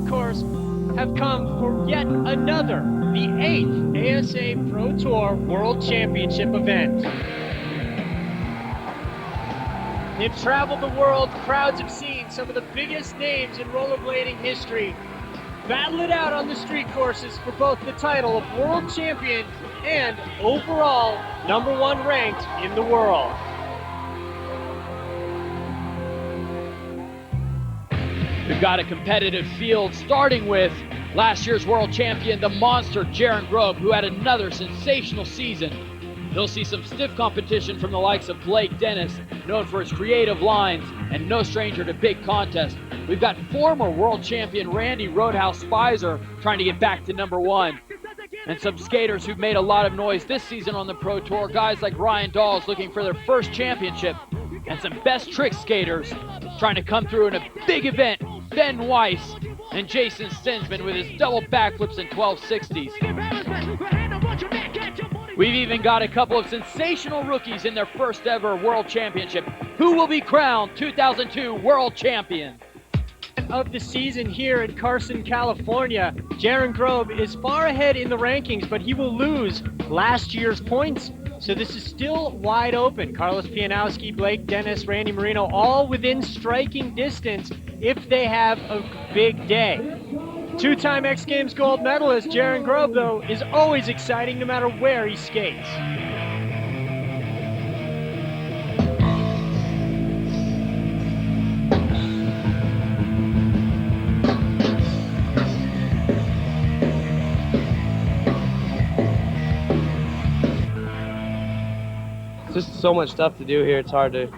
course, have come for yet another, the 8th ASA Pro Tour World Championship event. They've traveled the world, crowds have seen some of the biggest names in rollerblading history battle it out on the street courses for both the title of World Champion and overall #1 ranked in the world. We've got a competitive field starting with last year's world champion, the monster Jaren Grob, who had another sensational season. He'll see some stiff competition from the likes of Blake Dennis, known for his creative lines and no stranger to big contests. We've got former world champion Randy Roadhouse SPIZER trying to get back to #1. And some skaters who've made a lot of noise this season on the Pro Tour, guys like Ryan Dawes looking for their first championship, and some best trick skaters trying to come through in a big event, Ben WEIS and Jason STINSMEN with his double backflips and 1260s. We've even got a couple of sensational rookies in their first ever World Championship. Who will be crowned 2002 World Champion? Of the season here in CARSON, California, Jaren Grob is far ahead in the rankings, but he will lose last year's points. So this is still wide open. Carlos Pianowski, Blake Dennis, Randy Marino, all within striking distance if they have a big day. Two-time X Games gold medalist Jaren Grob, though, is always exciting no matter where he skates. Just so much stuff to do here. It's hard to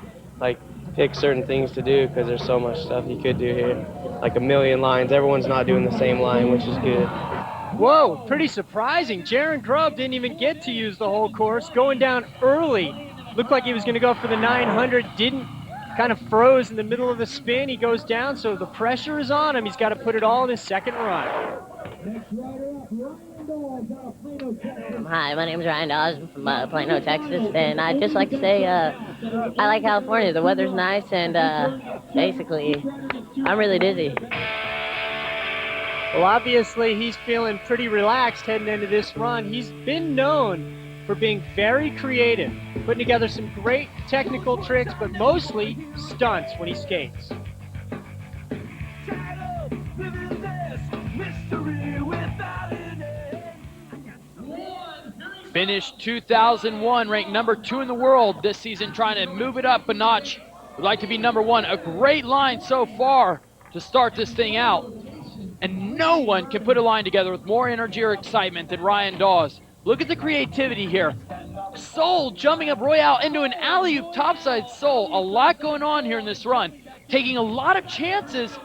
pick certain things to do because there's so much stuff you could do here. Like a million lines. Everyone's not doing the same line, which is good. Whoa, pretty surprising. Jaren Grob didn't even get to use the whole course. Going down early. Looked like he was going to go for the 900. Didn't. Kind of froze in the middle of the spin. He goes down, so the pressure is on him. He's got to put it all in his second run. Hi, my name is Ryan Dawes. I'm from Plano, Texas, and I'd just like to say I like California. The weather's nice, and basically, I'm really dizzy. Well, obviously, he's feeling pretty relaxed heading into this run. He's been known for being very creative, putting together some great technical tricks, but mostly stunts when he skates. Finished 2001, ranked #2 in the world this season, trying to move it up a notch. Would like to be #1. A great line so far to start this thing out. And no one can put a line together with more energy or excitement than Ryan Dawes. Look at the creativity here. Soul jumping up Royale into an alley-oop topside Soul. A lot going on here in this run. Taking a lot of chances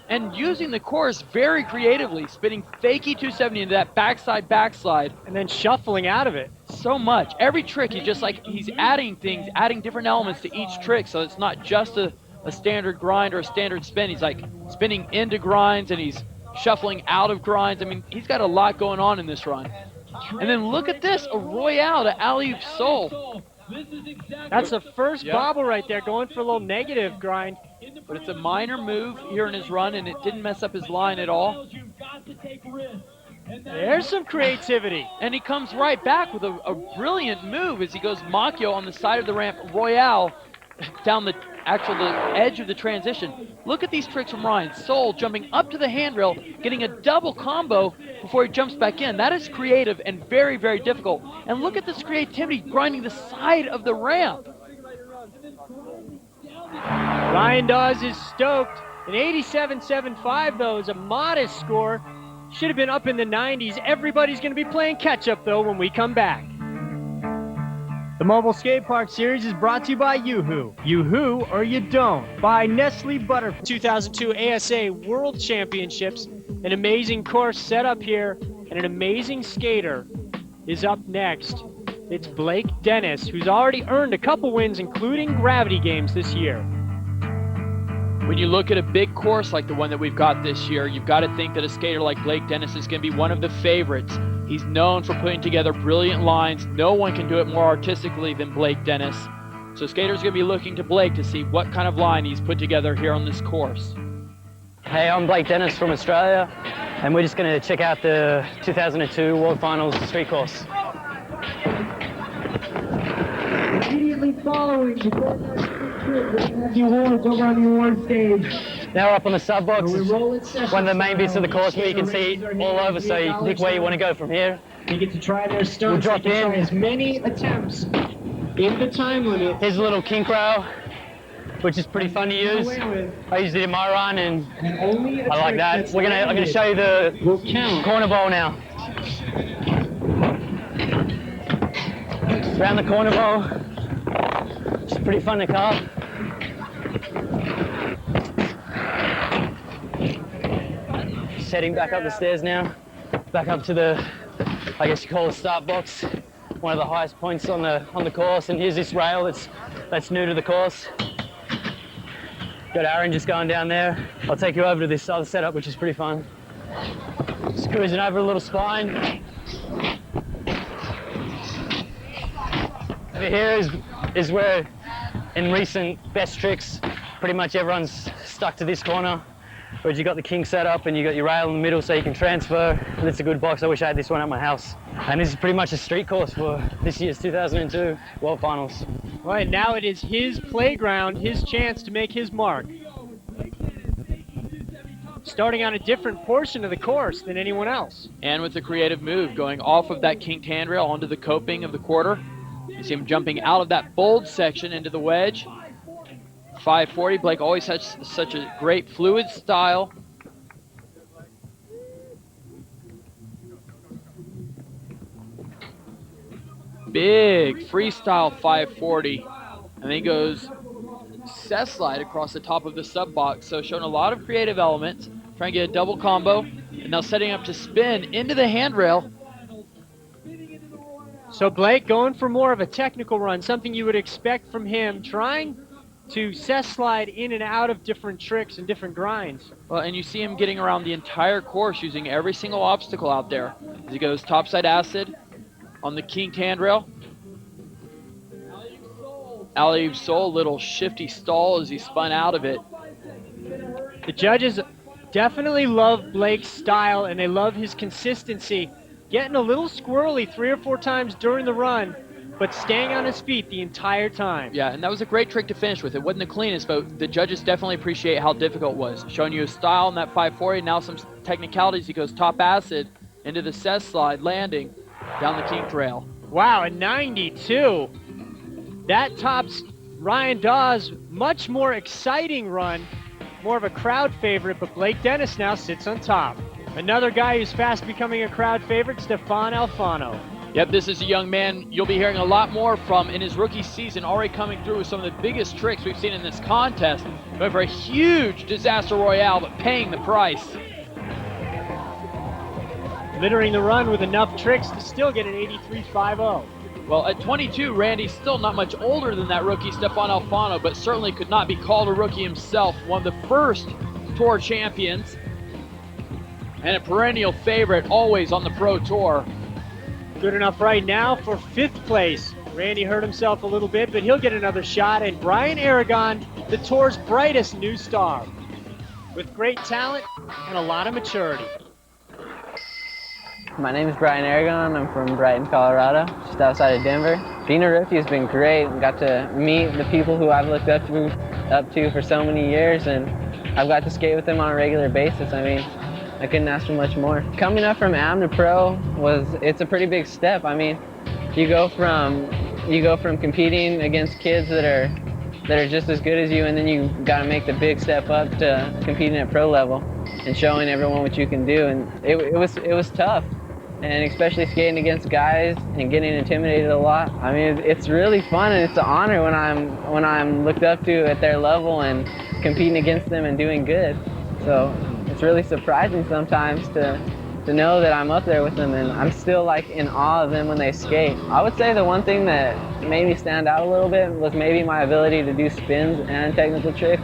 and using the course very creatively, spinning fakie 270 into that backslide, and then shuffling out of it. So much. Every trick, he's adding things, adding different elements to each trick, so it's not just a standard grind or a standard spin. He's like spinning into grinds and he's shuffling out of grinds. I mean, he's got a lot going on in this run. And then look at this, a Royale to alley-oop Soul. That's the first bobble right there, going for a little negative grind. But it's a minor move here in his run, and it didn't mess up his line at all. There's some creativity. And he comes right back with a brilliant move as he goes Machio on the side of the ramp, Royale down the edge of the transition. Look at these tricks from Ryan. Soul jumping up to the handrail, getting a double combo before he jumps back in. That is creative and very, very difficult. And look at this creativity grinding the side of the ramp. Ryan Dawes is stoked. An 87.75, though, is a modest score. Should have been up in the 90s. Everybody's going to be playing catch-up, though, when we come back. The Mobile Skate Park Series is brought to you by Yoo-Hoo. Yoo-Hoo or you don't. By Nestle Butter. 2002 ASA World Championships. An amazing course set up here, and an amazing skater is up next. It's Blake Dennis, who's already earned a couple wins, including Gravity Games this year. When you look at a big course like the one that we've got this year, you've got to think that a skater like Blake Dennis is going to be one of the favorites. He's known for putting together brilliant lines. No one can do it more artistically than Blake Dennis. So skaters are going to be looking to Blake to see what kind of line he's put together here on this course. Hey, I'm Blake Dennis from Australia, and we're just going to check out the 2002 World Finals street course. Immediately following the awards over on the award stage. Now we're up on the sub box. It's one of the main bits of the course where you can see all over, so you can pick where you want to go from here. You get to try their stunts. We'll drop in. Try as many attempts in the time limit. Here's a little kink rail, which is pretty fun to use. I used it in my run, and I like that. I'm gonna show you the corner bowl now. Around the corner bowl, it's pretty fun to carve. Just heading back up the stairs now, back up to the, I guess you call it start box, one of the highest points on the course. And here's this rail that's new to the course. Got Aaron just going down there. I'll take you over to this other setup, which is pretty fun. Just cruising over a little spine. Over here is where, in recent best tricks, pretty much everyone's stuck to this corner, where you got the king set up and you got your rail in the middle so you can transfer. And it's a good box. I wish I had this one at my house. And this is pretty much a street course for this year's 2002 World Finals. Right, now it is his playground, his chance to make his mark. Starting on a different portion of the course than anyone else. And with a creative move, going off of that kinked handrail onto the coping of the quarter. You see him jumping out of that bold section into the wedge. 540, Blake always has such a great fluid style. Big freestyle 540. And then he goes set slide across the top of the sub box. So showing a lot of creative elements, trying to get a double combo, and now setting up to spin into the handrail. So Blake going for more of a technical run, something you would expect from him, trying to set slide in and out of different tricks and different grinds. Well, and you see him getting around the entire course using every single obstacle out there. As he goes topside acid on the kinked handrail. Alley Soul, little shifty stall as he spun out of it. The judges definitely love Blake's style, and they love his consistency. Getting a little squirrely 3 or 4 times during the run, but staying on his feet the entire time. Yeah, and that was a great trick to finish with. It wasn't the cleanest, but the judges definitely appreciate how difficult it was. Showing you his style in that 540, now some technicalities. He goes top acid into the set slide, landing down the kinked rail. Wow, a 92. That tops Ryan Dawes' much more exciting run, more of a crowd favorite, but Blake Dennis now sits on top. Another guy who's fast becoming a crowd favorite, STEPHANE ALFANO. Yep, this is a young man you'll be hearing a lot more from in his rookie season, already coming through with some of the biggest tricks we've seen in this contest. Going for a huge disaster royale, but paying the price. Littering the run with enough tricks to still get an 83.50. Well, at 22, Randy's still not much older than that rookie, STEPHANE ALFANO, but certainly could not be called a rookie himself. One of the first Tour champions, and a perennial favorite always on the Pro Tour. Good enough right now for 5th place. Randy hurt himself a little bit, but he'll get another shot. And Brian ARAGON, the Tour's brightest new star, with great talent and a lot of maturity. My name is Brian ARAGON. I'm from Brighton, Colorado, just outside of Denver. Being a rookie has been great. Got to meet the people who I've looked up to for so many years, and I've got to skate with them on a regular basis. I mean, I couldn't ask for much more. Coming up from AM to pro it's a pretty big step. I mean, you go from competing against kids that are just as good as you, and then you got to make the big step up to competing at pro level and showing everyone what you can do. And it was tough, and especially skating against guys and getting intimidated a lot. I mean, it's really fun, and it's an honor when I'm looked up to at their level and competing against them and doing good. So it's really surprising sometimes to know that I'm up there with them, and I'm still like in awe of them when they skate. I would say the one thing that made me stand out a little bit was maybe my ability to do spins and technical tricks.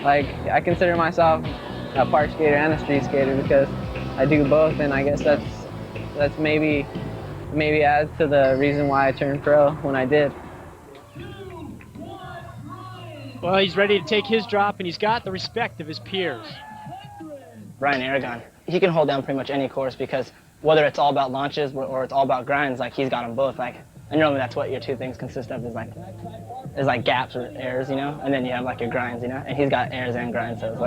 Like, I consider myself a park skater and a street skater because I do both, and I guess that's maybe adds to the reason why I turned pro when I did. Well, he's ready to take his drop, and he's got the respect of his peers. Brian Aragon. He can hold down pretty much any course because whether it's all about launches or it's all about grinds, like he's got them both. Like, and normally that's what your two things consist of is like gaps or airs, you know, and then you have like your grinds, you know, and he's got airs and grinds, so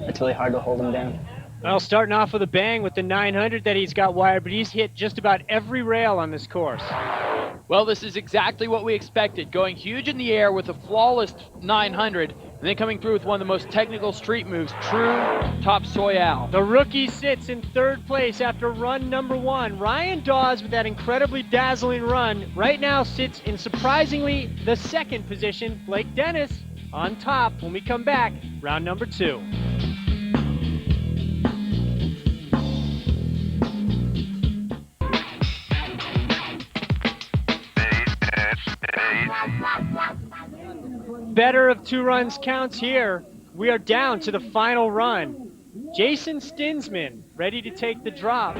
it's really hard to hold him down. Well, starting off with a bang with the 900 that he's got wired, but he's hit just about every rail on this course. Well, this is exactly what we expected, going huge in the air with a flawless 900, and then coming through with one of the most technical street moves, true top soyal. The rookie sits in third place after run number 1. Ryan Dawes, with that incredibly dazzling run, right now sits in surprisingly the second position. Blake Dennis on top when we come back, round number 2. Better of 2 runs counts here. We are down to the final run. Jason STINSMEN ready to take the drop.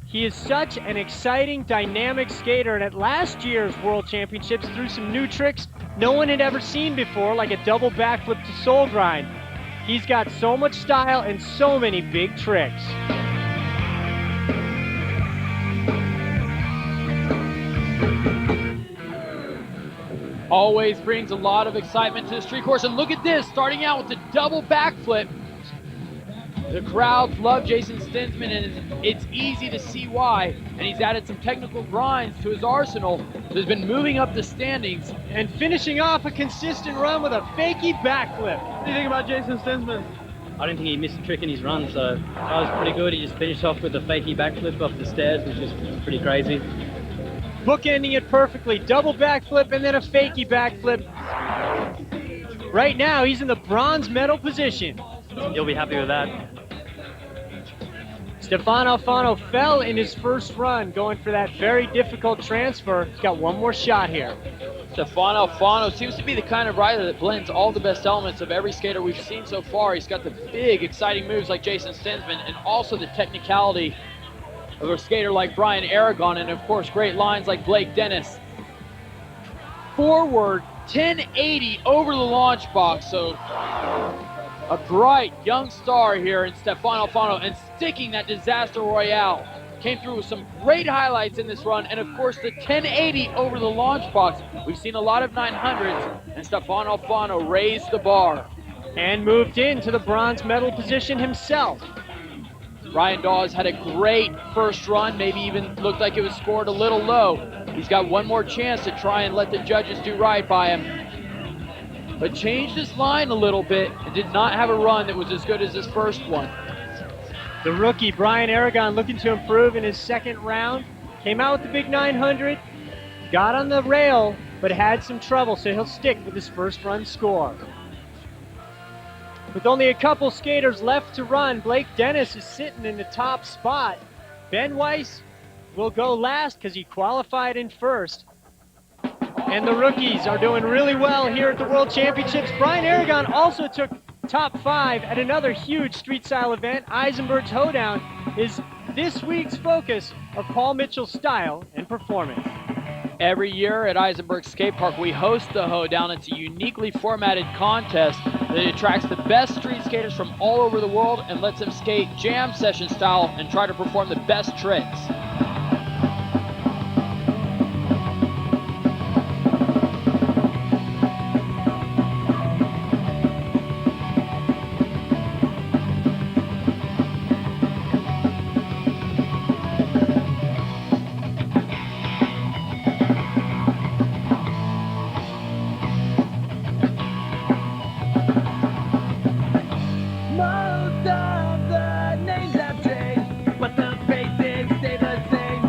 He is such an exciting, dynamic skater, and at last year's World Championships threw some new tricks no one had ever seen before, like a double backflip to soul grind. He's got so much style and so many big tricks. Always brings a lot of excitement to the street course, and look at this, starting out with the double backflip. The crowds love Jason STINSMEN, and it's easy to see why, and he's added some technical grinds to his arsenal, so he's been moving up the standings. And finishing off a consistent run with a fakey backflip. What do you think about Jason STINSMEN? I don't think he missed a trick in his run, so that was pretty good. He just finished off with a fakey backflip off the stairs, which is pretty crazy. Bookending it perfectly, double backflip and then a fakey backflip. Right now, he's in the bronze medal position. You'll be happy with that. Stefan ALFANO fell in his first run, going for that very difficult transfer. He's got one more shot here. Stefan ALFANO seems to be the kind of rider that blends all the best elements of every skater we've seen so far. He's got the big, exciting moves like Jason STINSMEN, and also the technicality of a skater like Brian Aragon, and of course great lines like Blake Dennis. Forward 1080 over the launch box, so a bright young star here in Stefan ALFANO, and sticking that disaster royale. Came through with some great highlights in this run, and of course the 1080 over the launch box. We've seen a lot of 900s, and Stefan ALFANO raised the bar. And moved into the bronze medal position himself. Ryan Dawes had a great first run, maybe even looked like it was scored a little low. He's got one more chance to try and let the judges do right by him. But changed his line a little bit and did not have a run that was as good as his first one. The rookie, Brian Aragon, looking to improve in his second round. Came out with the big 900, got on the rail, but had some trouble, so he'll stick with his first run score. With only a couple skaters left to run, Blake Dennis is sitting in the top spot. Ben WEIS will go last because he qualified in first. And the rookies are doing really well here at the World Championships. Brian Aragon also took top 5 at another huge street style event. Eisenberg's Hoedown is this week's focus of Paul Mitchell's style and performance. Every year at Eisenberg Skate Park, we host the Hoedown. It's a uniquely formatted contest that attracts the best street skaters from all over the world and lets them skate jam session style and try to perform the best tricks. Most of the names have changed, but the faces stay the same.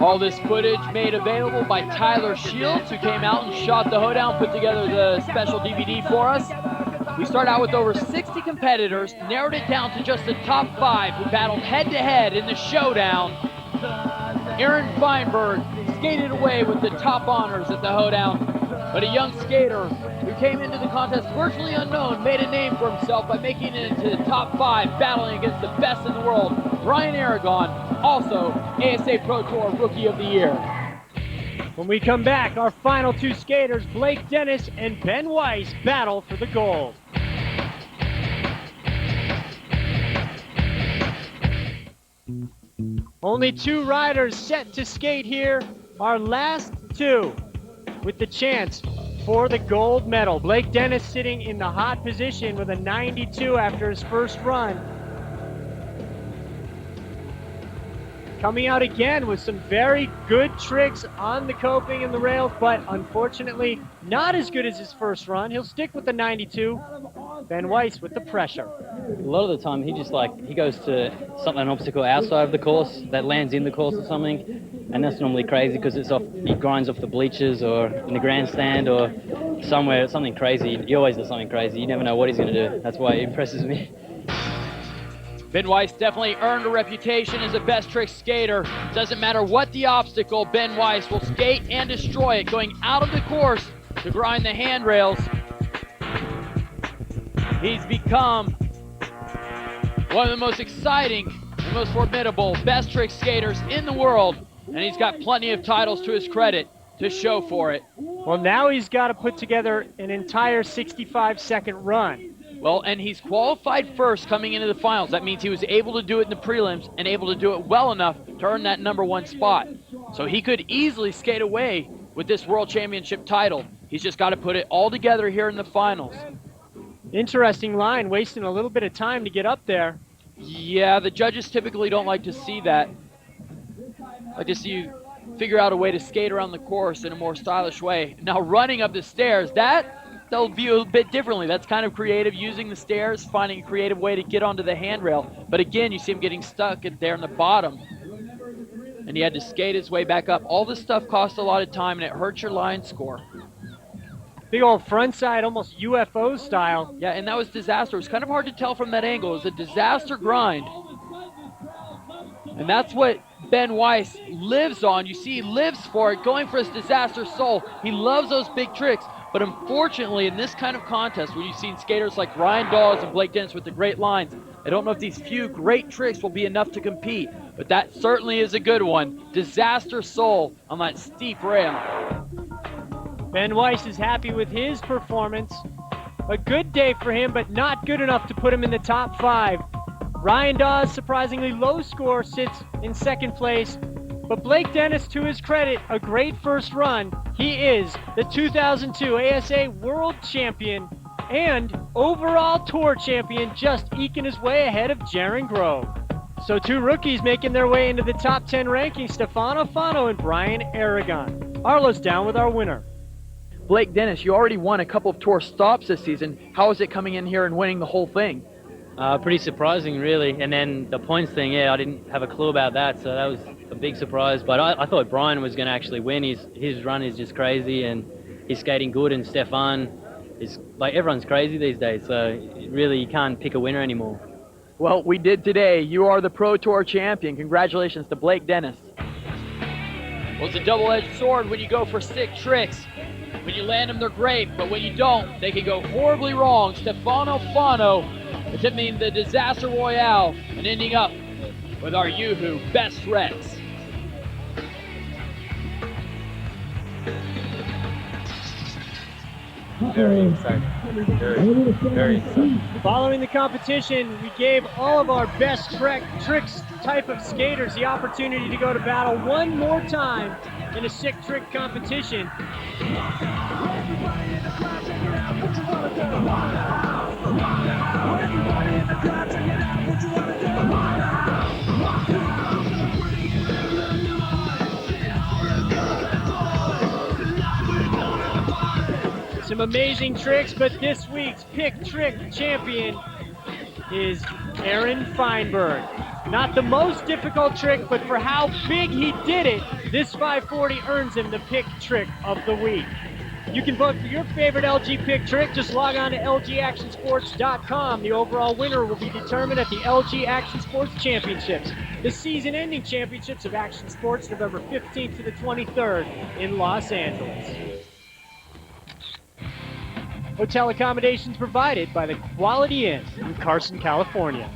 All this footage made available by Tyler Shields, who came out and shot the hoedown, put together the special DVD for us. We start out with over 60 competitors, narrowed it down to just the top 5 who battled head-to-head in the showdown. Aaron Feinberg skated away with the top honors at the hoedown, but a young skater who came into the contest virtually unknown made a name for himself by making it into the top 5, battling against the best in the world, Brian Aragon, also ASA Pro Tour Rookie of the Year. When we come back, our final 2 skaters, Blake Dennis and Ben Weiss, battle for the gold. Only 2 riders set to skate here, our last 2, with the chance for the gold medal. Blake Dennis sitting in the hot position with a 92 after his first run. Coming out again with some very good tricks on the coping and the rails, but unfortunately not as good as his first run. He'll stick with the 92. Ben Weiss with the pressure. A lot of the time he goes to something, an obstacle outside of the course that lands in the course or something, and that's normally crazy because he grinds off the bleachers or in the grandstand or somewhere, something crazy. He always does something crazy. You never know what he's going to do. That's why it impresses me. Ben Weiss definitely earned a reputation as the best trick skater. Doesn't matter what the obstacle, Ben Weiss will skate and destroy it, going out of the course to grind the handrails. He's become one of the most exciting, the most formidable, best trick skaters in the world, and he's got plenty of titles to his credit to show for it. Well, now he's got to put together an entire 65-second run. Well, and he's qualified first coming into the finals. That means he was able to do it in the prelims and able to do it well enough to earn that #1 spot. So he could easily skate away with this World Championship title. He's just got to put it all together here in the finals. Interesting line, wasting a little bit of time to get up there. Yeah, the judges typically don't like to see that. Like to see you figure out a way to skate around the course in a more stylish way. Now running up the stairs, they'll view a bit differently. That's kind of creative, using the stairs, finding a creative way to get onto the handrail. But again, you see him getting stuck there in the bottom. And he had to skate his way back up. All this stuff costs a lot of time, and it hurts your line score. Big old front side, almost UFO style. Yeah, and that was disaster. It was kind of hard to tell from that angle. It was a disaster grind. And that's what Ben Weiss lives on. You see, he lives for it, going for his disaster soul. He loves those big tricks. But unfortunately, in this kind of contest, when you've seen skaters like Ryan Dawes and Blake Dennis with the great lines, I don't know if these few great tricks will be enough to compete, but that certainly is a good one. Disaster soul on that steep rail. Ben Weiss is happy with his performance. A good day for him, but not good enough to put him in the top 5. Ryan Dawes, surprisingly low score, sits in 2nd place. But Blake Dennis, to his credit, a great first run. He is the 2002 ASA World Champion and overall Tour Champion, just eking his way ahead of Jaren Grob. So 2 rookies making their way into the top 10 rankings, Stefan ALFANO and Brian Aragon. Arlo's down with our winner. Blake Dennis, you already won a couple of tour stops this season. How is it coming in here and winning the whole thing? Pretty surprising, really. And then the points thing, yeah, I didn't have a clue about that, so that was a big surprise. But I thought Brian was going to actually win. His run is just crazy, and he's skating good. And Stefan is like, everyone's crazy these days, so really you can't pick a winner anymore. Well, we did today. You are the Pro Tour champion. Congratulations to Blake Dennis. Well, it's a double-edged sword when you go for sick tricks. When you land them, they're great, but when you don't, they can go horribly wrong. Stefan ALFANO attempting the Disaster Royale and ending up with our Yoo-Hoo Best Threats. Very exciting. Very exciting. Following the competition, we gave all of our best tricks type of skaters the opportunity to go to battle one more time in a sick trick competition. Some amazing tricks, but this week's Pick Trick champion is Aaron Feinberg. Not the most difficult trick, but for how big he did it, this 540 earns him the pick trick of the week. You can vote for your favorite LG pick trick. Just log on to LGActionSports.com. The overall winner will be determined at the LG Action Sports Championships, the season-ending championships of Action Sports, November 15th to the 23rd in Los Angeles. Hotel accommodations provided by the Quality Inn in Carson, California.